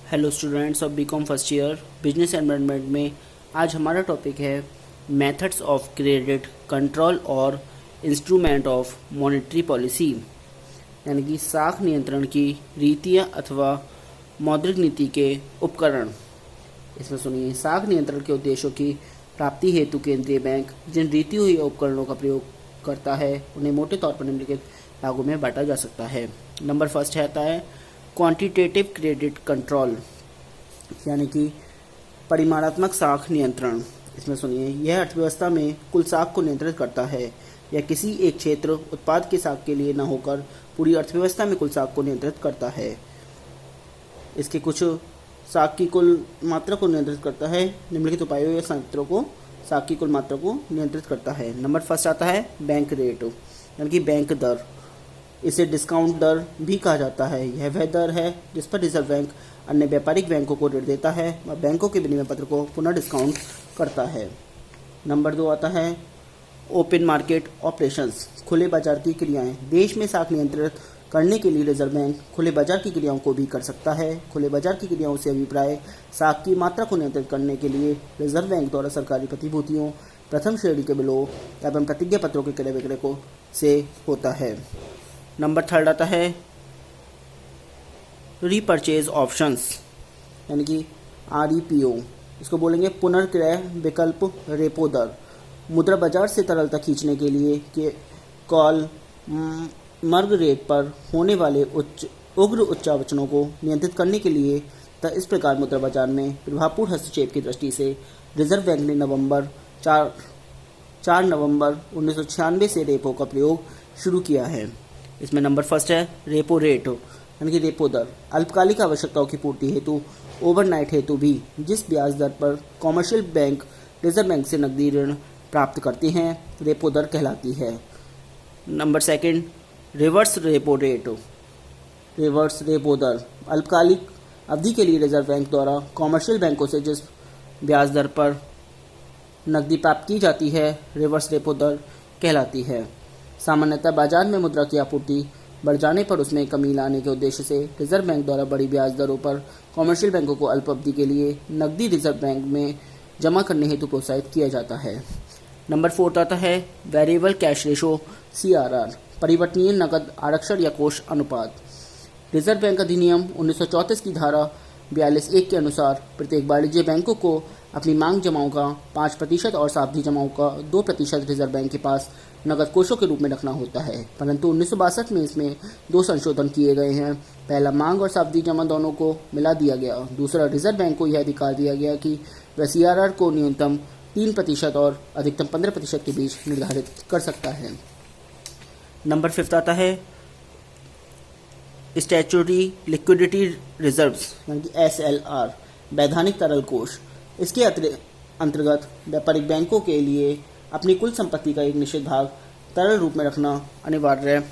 Hello students of BCom first year business and management में आज हमारा टॉपिक है मेथड्स ऑफ क्रेडिट कंट्रोल और इंस्ट्रूमेंट ऑफ मॉनेटरी पॉलिसी, यानी कि साख नियंत्रण की रीतियाँ अथवा मौद्रिक नीति के उपकरण। इसमें सुनिए, साख नियंत्रण के उद्देश्यों की प्राप्ति हेतु केंद्रीय बैंक जिन रीतियों या उपकरणों का प्रयोग करता है उन्हें मोटे तौर पर निम्नलिखित भागों में बांटा जा सकता है। नंबर फर्स्ट आता है क्वांटिटेटिव क्रेडिट कंट्रोल, यानी कि परिमाणात्मक साख नियंत्रण। इसमें सुनिए, यह अर्थव्यवस्था में कुल साख को नियंत्रित करता है। यह किसी एक क्षेत्र उत्पाद के साख के लिए न होकर पूरी अर्थव्यवस्था में कुल साख को नियंत्रित करता है। इसके कुछ साख की कुल मात्रा को नियंत्रित करता है। निम्नलिखित उपायों या संयंत्रों को साख की कुल मात्रा को नियंत्रित करता है। नंबर फर्स्ट आता है बैंक रेट, यानी कि बैंक दर। इसे डिस्काउंट दर भी कहा जाता है। यह वह दर है जिस पर रिजर्व बैंक अन्य व्यापारिक बैंकों को ऋण देता है और बैंकों के विनिमय पत्र को पुनः डिस्काउंट करता है। नंबर 2 आता है ओपन मार्केट ऑपरेशंस, खुले बाजार की क्रियाएं। देश में साख नियंत्रित करने के लिए रिजर्व बैंक खुले बाजार की क्रियाओं को भी कर सकता है। खुले बाजार की क्रियाओं से अभिप्राय साख की मात्रा को नियंत्रित करने के लिए रिजर्व बैंक द्वारा सरकारी प्रतिभूतियों, प्रथम श्रेणी के बिलों एवं प्रतिज्ञा पत्रों के क्रय विक्रय को से होता है। नंबर 3 आता है रीपर्चेज ऑप्शंस, यानी कि REPO। इसको बोलेंगे पुनर्क्रय विकल्प रेपो दर। मुद्रा बाजार से तरलता खींचने के लिए के कॉल मर्ग रेट पर होने वाले उग्र उच्चावचनों को नियंत्रित करने के लिए इस प्रकार मुद्रा बाजार में प्रभावपूर्ण हस्तक्षेप की दृष्टि से रिजर्व बैंक ने 4 नवंबर 1996 से रेपो का प्रयोग शुरू किया है। इसमें नंबर फर्स्ट है रेपो रेट, यानी कि रेपो दर। अल्पकालिक आवश्यकताओं की पूर्ति हेतु, ओवरनाइट हेतु भी जिस ब्याज दर पर कॉमर्शियल बैंक रिजर्व बैंक से नकदी ऋण प्राप्त करते हैं, रेपो दर कहलाती है। Number second reverse repo rate, reverse repo दर। अल्पकालिक अवधि के लिए रिजर्व बैंक द्वारा कॉमर्शियल बैंकों से जिस ब्याज दर पर नकदी प्राप्त की जाती है, रिवर्स रेपो दर कहलाती है। सामान्यतः बाजार में मुद्रा की आपूर्ति बढ़ जाने पर उसमें कमी लाने के उद्देश्य से रिजर्व बैंक द्वारा बड़ी ब्याज दरों पर कॉमर्शियल बैंकों को अल्प अवधि के लिए नकदी रिजर्व बैंक में जमा करने हेतु प्रोत्साहित किया जाता है। नंबर 4 आता है वेरिएबल कैश रेशो CRR, परिवर्तनीय नकद आरक्षण या कोष अनुपात। रिजर्व बैंक अधिनियम 1934 की धारा 42(1) के अनुसार प्रत्येक वाणिज्य बैंकों को अपनी मांग जमाओं का 5% और सावधि जमाओं का 2% रिजर्व बैंक के पास नकद कोषों के रूप में रखना होता है। परंतु 1962 में इसमें 2 संशोधन किए गए हैं। पहला, मांग और सावधि जमा दोनों को मिला दिया गया। दूसरा, रिजर्व बैंक को यह अधिकार दिया गया कि वह CRR को न्यूनतम 3% और अधिकतम 15% के बीच निर्धारित कर सकता है। नंबर 5 आता है स्टैट्यूटरी लिक्विडिटी रिजर्व्स, यानी कि SLR, वैधानिक तरल कोष। इसके अंतर्गत व्यापारिक बैंकों के लिए अपनी कुल संपत्ति का एक निश्चित भाग तरल रूप में रखना अनिवार्य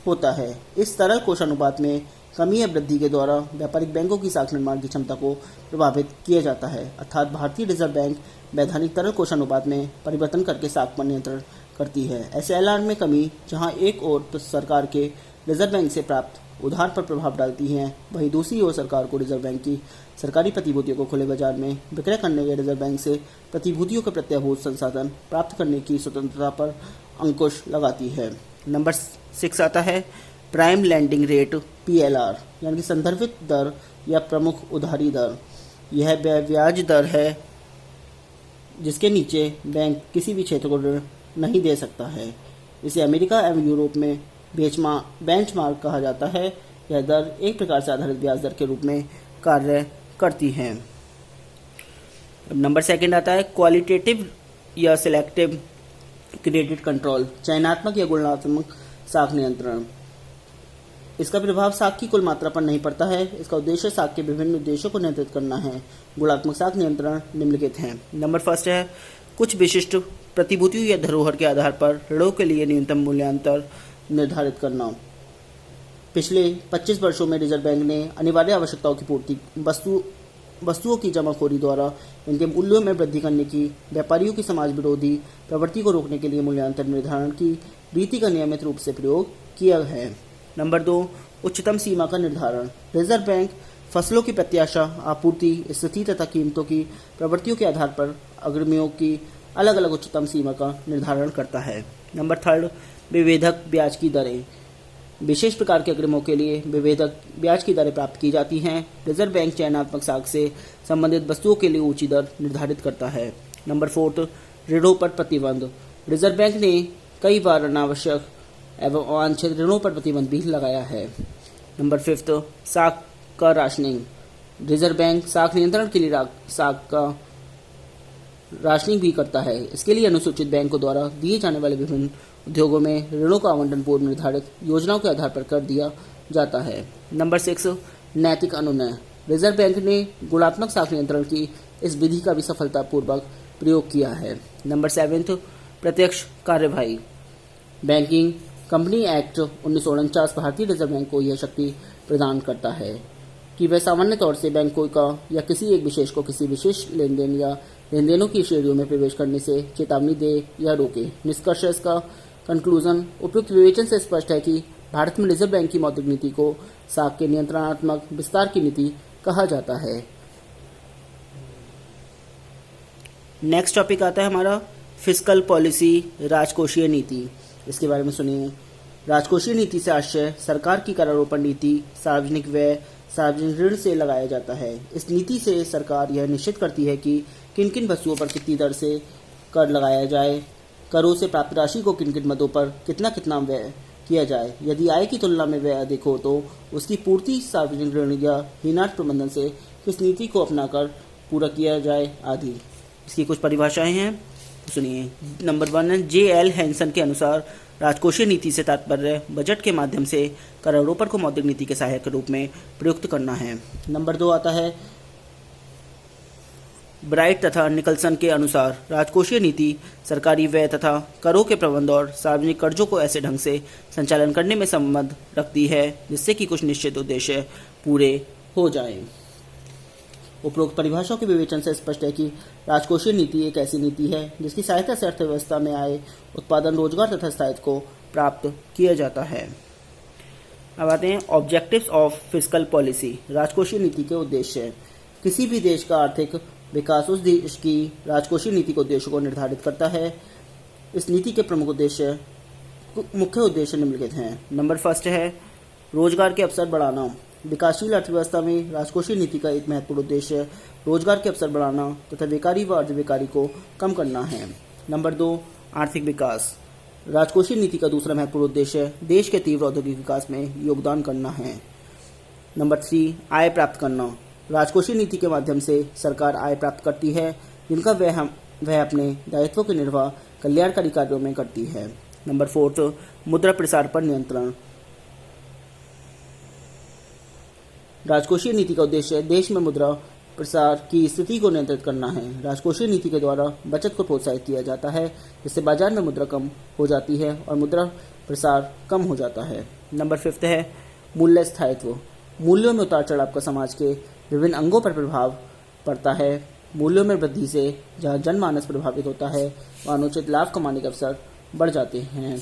होता है। इस तरल कोष अनुपात में कमी या वृद्धि के द्वारा व्यापारिक बैंकों की साख निर्माण की क्षमता को प्रभावित किया जाता है। अर्थात भारतीय रिजर्व बैंक वैधानिक तरल कोष अनुपात में परिवर्तन करके साख पर नियंत्रण करती है। SLR में कमी जहां एक ओर तो सरकार के रिजर्व बैंक से प्राप्त उधार पर प्रभाव डालती हैं, वहीं दूसरी ओर सरकार को रिजर्व बैंक की सरकारी प्रतिभूतियों को खुले बाजार में विक्रय करने या रिजर्व बैंक से प्रतिभूतियों के प्रत्याभूत संसाधन प्राप्त करने की स्वतंत्रता पर अंकुश लगाती है। नंबर 6 आता है प्राइम लैंडिंग रेट PLR, यानी कि संदर्भित दर या प्रमुख उधारी दर। यह ब्याज दर है जिसके नीचे बैंक किसी भी क्षेत्र को ऋण नहीं दे सकता है। इसे अमेरिका एवं यूरोप में बेंचमार्क कहा जाता है। यह दर एक प्रकार से आधारित ब्याज दर के रूप में कार्य करती है। नंबर 2 आता है क्वालिटेटिव या सिलेक्टिव क्रेडिट कंट्रोल, चयनात्मक या गुणात्मक साख नियंत्रण। इसका प्रभाव साख की कुल मात्रा पर नहीं पड़ता है। इसका उद्देश्य साख के विभिन्न उद्देश्यों को नियंत्रित करना है। गुणात्मक साख नियंत्रण निम्नलिखित हैं। नंबर 1 है कुछ विशिष्ट प्रतिभूतियों या धरोहर के आधार पर ऋणों के लिए न्यूनतम मूल्यांतर निर्धारित करना। पिछले 25 वर्षों में रिजर्व बैंक ने अनिवार्य आवश्यकताओं की पूर्ति, वस्तुओं की जमाखोरी द्वारा इनके मूल्यों में वृद्धि करने की, व्यापारियों की समाज विरोधी प्रवृत्ति को रोकने के लिए मूल्यांतर निर्धारण की रीति का नियमित रूप से प्रयोग किया है। नंबर 2, उच्चतम सीमा का निर्धारण। रिजर्व बैंक फसलों की प्रत्याशा, आपूर्ति, स्थिति तथा कीमतों की प्रवृत्तियों के आधार पर अग्रिमियों की अलग अलग उच्चतम सीमा का निर्धारण करता है। नंबर 3, विभेदक ब्याज की दरें। विशेष प्रकार के अग्रिमों के लिए विभेदक ब्याज की दरें प्राप्त की जाती हैं। रिजर्व बैंक चयनात्मक साख से संबंधित वस्तुओं के लिए ऊंची दर निर्धारित करता है। नंबर 4, ऋणों पर प्रतिबंध। रिजर्व बैंक ने कई बार अनावश्यक एवं अवांछित ऋणों पर प्रतिबंध भी लगाया है। नंबर 5, साख का राशनिंग। रिजर्व बैंक साख नियंत्रण के लिए साख का राशनिंग भी करता है। इसके लिए अनुसूचित बैंकों द्वारा दिए जाने वाले विभिन्न उद्योगों में ऋणों का आवंटन पूर्व निर्धारित योजनाओं के आधार पर कर दिया जाता है। नंबर 6, नैतिक अनुनय। रिजर्व बैंक ने गुणात्मक साख नियंत्रण की इस विधि का भी सफलतापूर्वक प्रयोग किया है। नंबर 7, प्रत्यक्ष कार्यवाही। बैंकिंग कंपनी एक्ट 1949 भारतीय रिजर्व बैंक को यह शक्ति प्रदान करता है कि वह सामान्य तौर से बैंकों का या किसी एक विशेष को किसी विशेष लेनदेन या लेनदेनों की श्रेणियों में प्रवेश करने से चेतावनी दे या रोके। निष्कर्ष इसका कंक्लूजन उपयुक्त विवेचन से स्पष्ट है कि भारत में रिजर्व बैंक की मौद्रिक नीति को साख के नियंत्रणात्मक विस्तार की नीति कहा जाता है। नेक्स्ट टॉपिक आता है हमारा फिस्कल पॉलिसी, राजकोषीय नीति। इसके बारे में सुनिए। राजकोषीय नीति से आशय सरकार की करारोपण नीति, सार्वजनिक व्यय, सार्वजनिक ऋण से लगाया जाता है। इस नीति से सरकार यह निश्चित करती है कि किन किन वस्तुओं पर कितनी दर से कर लगाया जाए, करों से प्राप्त राशि को किन किन मदों पर कितना कितना व्यय किया जाए, यदि आय की तुलना में व्यय अधिक हो तो उसकी पूर्ति सार्वजनिक ऋण या ऋणार्थ प्रबंधन से किस नीति को अपनाकर पूरा किया जाए आदि। इसकी कुछ परिभाषाएं हैं, सुनिए। नंबर 1 है J.L. हैंसन के अनुसार राजकोषीय नीति से तात्पर्य बजट के माध्यम से करारोपण को मौद्रिक नीति के सहायक के रूप में प्रयुक्त करना है। नंबर 2 आता है ब्राइट तथा निकलसन के अनुसार राजकोषीय नीति सरकारी व्यय तथा करों के प्रबंध और सार्वजनिक कर्जों को ऐसे ढंग से संचालन करने में संबंध रखती है जिससे कि कुछ निश्चित उद्देश्य पूरे हो जाएं। उपरोक्त परिभाषाओं के विवेचन से स्पष्ट है कि राजकोषीय नीति एक ऐसी नीति है जिसकी सहायता से अर्थव्यवस्था में आय, उत्पादन, रोजगार तथा स्थायित्व को प्राप्त किया जाता है। अब आते हैं ऑब्जेक्टिव्स ऑफ फिस्कल पॉलिसी, राजकोषीय नीति के उद्देश्य। किसी भी देश का आर्थिक विकास उस देश की राजकोषीय नीति के उद्देश्य को निर्धारित करता है। इस नीति के मुख्य उद्देश्य निम्नलिखित हैं। नंबर 1 है रोजगार के अवसर बढ़ाना। विकासशील अर्थव्यवस्था में राजकोषीय नीति का एक महत्वपूर्ण उद्देश्य रोजगार के अवसर बढ़ाना तथा बेकारी व अर्धबेकारी को कम करना है। नंबर 2 आर्थिक विकास। राजकोषीय नीति का दूसरा महत्वपूर्ण उद्देश्य देश के तीव्र औद्योगिक विकास में योगदान करना है। नंबर 3 आय प्राप्त करना। राजकोषीय नीति के माध्यम से सरकार आय प्राप्त करती है जिनका वह अपने दायित्वों के निर्वाह कल्याणकारी कार्यों में करती है। नंबर 4 मुद्रा प्रसार पर नियंत्रण। राजकोषीय नीति का उद्देश्य देश में मुद्रा प्रसार की स्थिति को नियंत्रित करना है। राजकोषीय नीति के द्वारा बचत को प्रोत्साहित किया जाता है जिससे बाजार में मुद्रा कम हो जाती है और मुद्रा प्रसार कम हो जाता है। नंबर 5 है मूल्य स्थायित्व। मूल्यों में उतार चढ़ाव का समाज के विभिन्न अंगों पर प्रभाव पड़ता है। मूल्यों में वृद्धि से जहां जनमानस प्रभावित होता है वहां अनुचित लाभ कमाने के अवसर बढ़ जाते हैं।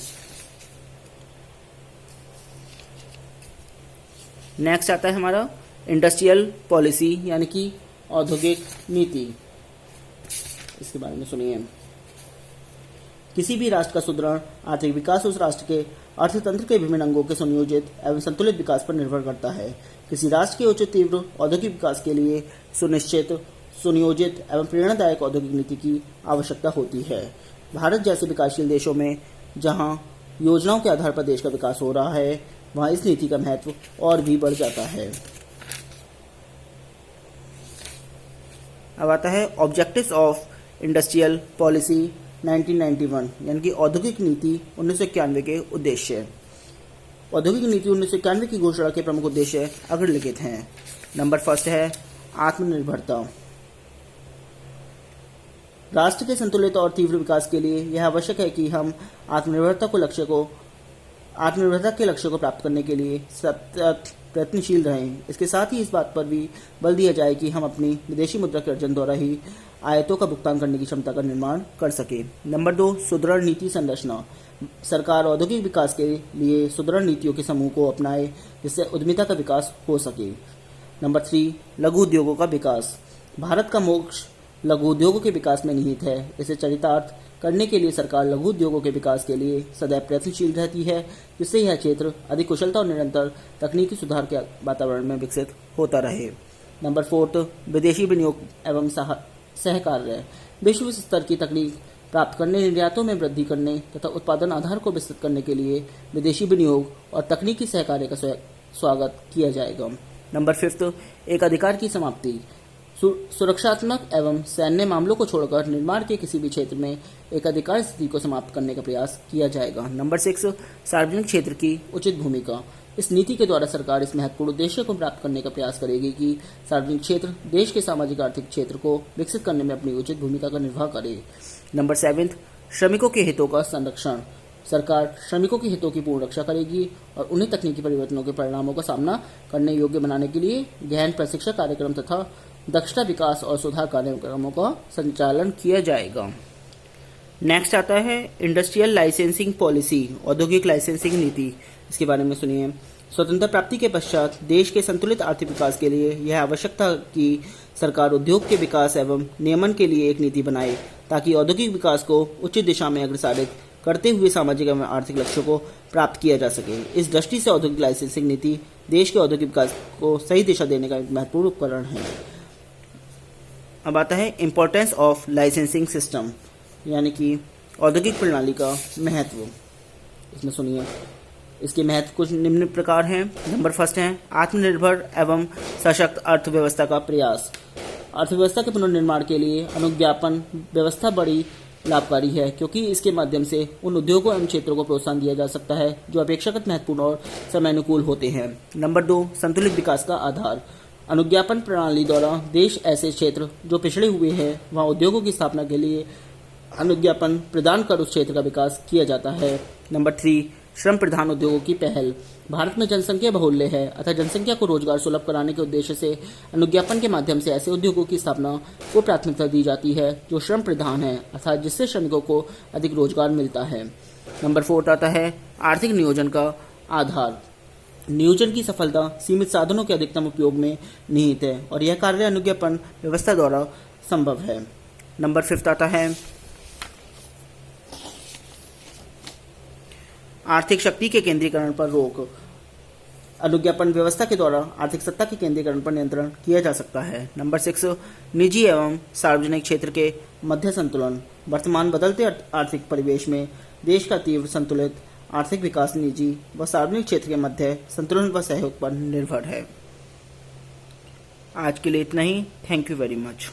नेक्स्ट आता है हमारा इंडस्ट्रियल पॉलिसी यानी कि औद्योगिक नीति। इसके बारे में सुनिए। किसी भी राष्ट्र का सुदृढ़ आर्थिक विकास उस राष्ट्र के अर्थतंत्र के विभिन्न अंगों के सुनियोजित एवं संतुलित विकास पर निर्भर करता है। किसी राष्ट्र के उचित तीव्र औद्योगिक विकास के लिए सुनिश्चित, सुनियोजित एवं प्रेरणादायक औद्योगिक नीति की आवश्यकता होती है। भारत जैसे विकासशील देशों में जहां योजनाओं के आधार पर देश का विकास हो रहा है वहां इस नीति का महत्व और भी बढ़ जाता है। अब आता है ऑब्जेक्टिव्स ऑफ इंडस्ट्रियल पॉलिसी 1991 यानी कि औद्योगिक नीति 1991 के उद्देश्य। औद्योगिक नीति 1991 की घोषणा के प्रमुख उद्देश्य अग्रलिखित हैं। नंबर 1 है आत्मनिर्भरता। राष्ट्र के संतुलित और तीव्र विकास के लिए यह आवश्यक है कि हम आत्मनिर्भरता के लक्ष्य को प्राप्त करने के लिए प्रयत्नशील रहें। इसके साथ ही इस बात पर भी बल दिया जाए कि हम अपनी विदेशी मुद्रा के अर्जन द्वारा ही आयतों का भुगतान करने की क्षमता का निर्माण कर सके। नंबर 2 सुदृढ़ नीति संरचना। सरकार औद्योगिक विकास के लिए सुदृढ़ नीतियों के समूह को अपनाए जिससे उद्यमिता का विकास हो सके। नंबर 3, लघु उद्योगों का विकास। भारत का मोक्ष लघु उद्योगों के विकास में निहित है। इसे चरितार्थ करने के लिए सरकार लघु उद्योगों के विकास के लिए सदैव प्रयत्नशील रहती है, जिससे यह क्षेत्र अधिक कुशलता और निरंतर तकनीकी सुधार के वातावरण में विकसित होता रहे। नंबर 4, विदेशी विनियोग एवं सहकार्य। विश्व स्तर की तकनीक प्राप्त करने, निर्यातों में वृद्धि करने तथा उत्पादन आधार को विस्तृत करने के लिए विदेशी विनियोग और तकनीकी सहकार्य का स्वागत किया जाएगा। नंबर 5, एक अधिकार की समाप्ति। सुरक्षात्मक एवं सैन्य मामलों को छोड़कर निर्माण के किसी भी क्षेत्र में एक अधिकार स्थिति को समाप्त करने का प्रयास किया जाएगा। नंबर 6, सार्वजनिक क्षेत्र की उचित भूमिका। इस नीति के द्वारा सरकार इस महत्वपूर्ण उद्देश्य को प्राप्त करने का प्रयास करेगी कि सार्वजनिक क्षेत्र देश के सामाजिक आर्थिक क्षेत्र को विकसित करने में अपनी उचित भूमिका का निर्वाह करे। नंबर 7, श्रमिकों के हितों का संरक्षण। सरकार श्रमिकों के हितों की पूर्ण रक्षा करेगी और उन्हें तकनीकी परिवर्तनों के परिणामों का सामना करने योग्य बनाने के लिए गहन प्रशिक्षण कार्यक्रम तथा दक्षता विकास और सुधार कार्यक्रमों का संचालन किया जाएगा। नेक्स्ट आता है इंडस्ट्रियल लाइसेंसिंग पॉलिसी, औद्योगिक लाइसेंसिंग नीति। इसके बारे में सुनिए। स्वतंत्रता प्राप्ति के पश्चात देश के संतुलित आर्थिक विकास के लिए यह आवश्यक था कि सरकार उद्योग के विकास एवं नियमन के लिए एक नीति बनाए, ताकि औद्योगिक विकास को उचित दिशा में अग्रसरित करते हुए सामाजिक एवं आर्थिक लक्ष्यों को प्राप्त किया जा सके। इस दृष्टि से औद्योगिक लाइसेंसिंग नीति देश के औद्योगिक विकास को सही दिशा देने का एक महत्वपूर्ण उपकरण है। अब आता है इम्पोर्टेंस ऑफ लाइसेंसिंग सिस्टम, यानी कि औद्योगिक प्रणाली का महत्व। इसमें सुनिए। इसके महत्व कुछ निम्न प्रकार हैं। नंबर 1 है आत्मनिर्भर एवं सशक्त अर्थव्यवस्था का प्रयास। अर्थव्यवस्था के पुनर्निर्माण के लिए अनुज्ञापन व्यवस्था बड़ी लाभकारी है, क्योंकि इसके माध्यम से उन उद्योगों एवं क्षेत्रों को प्रोत्साहन दिया जा सकता है जो अपेक्षाकृत महत्वपूर्ण और समयानुकूल होते हैं। नंबर 2, संतुलित विकास का आधार। अनुज्ञापन प्रणाली द्वारा देश ऐसे क्षेत्र जो पिछड़े हुए हैं वहां उद्योगों की स्थापना के लिए अनुज्ञापन प्रदान कर उस क्षेत्र का विकास किया जाता है। नंबर 3, श्रम प्रधान उद्योगों की पहल। भारत में जनसंख्या बहुल्य है, अतः जनसंख्या को रोजगार सुलभ कराने के उद्देश्य से अनुज्ञापन के माध्यम से ऐसे उद्योगों की स्थापना को प्राथमिकता दी जाती है जो श्रम प्रधान है, अर्थात जिससे श्रमिकों को अधिक रोजगार मिलता है। नंबर 4 आता है आर्थिक नियोजन का आधार। नियोजन की सफलता सीमित साधनों के अधिकतम उपयोग में निहित है और यह कार्य अनुज्ञापन व्यवस्था द्वारा संभव है। नंबर 5 आता है आर्थिक शक्ति के केंद्रीकरण पर रोक। अनुज्ञापन व्यवस्था के द्वारा आर्थिक सत्ता के केंद्रीकरण पर नियंत्रण किया जा सकता है। नंबर 6, निजी एवं सार्वजनिक क्षेत्र के मध्य संतुलन। वर्तमान बदलते आर्थिक परिवेश में देश का तीव्र संतुलित आर्थिक विकास निजी व सार्वजनिक क्षेत्र के मध्य संतुलन व सहयोग पर निर्भर है। आज के लिए इतना ही। Thank you very much.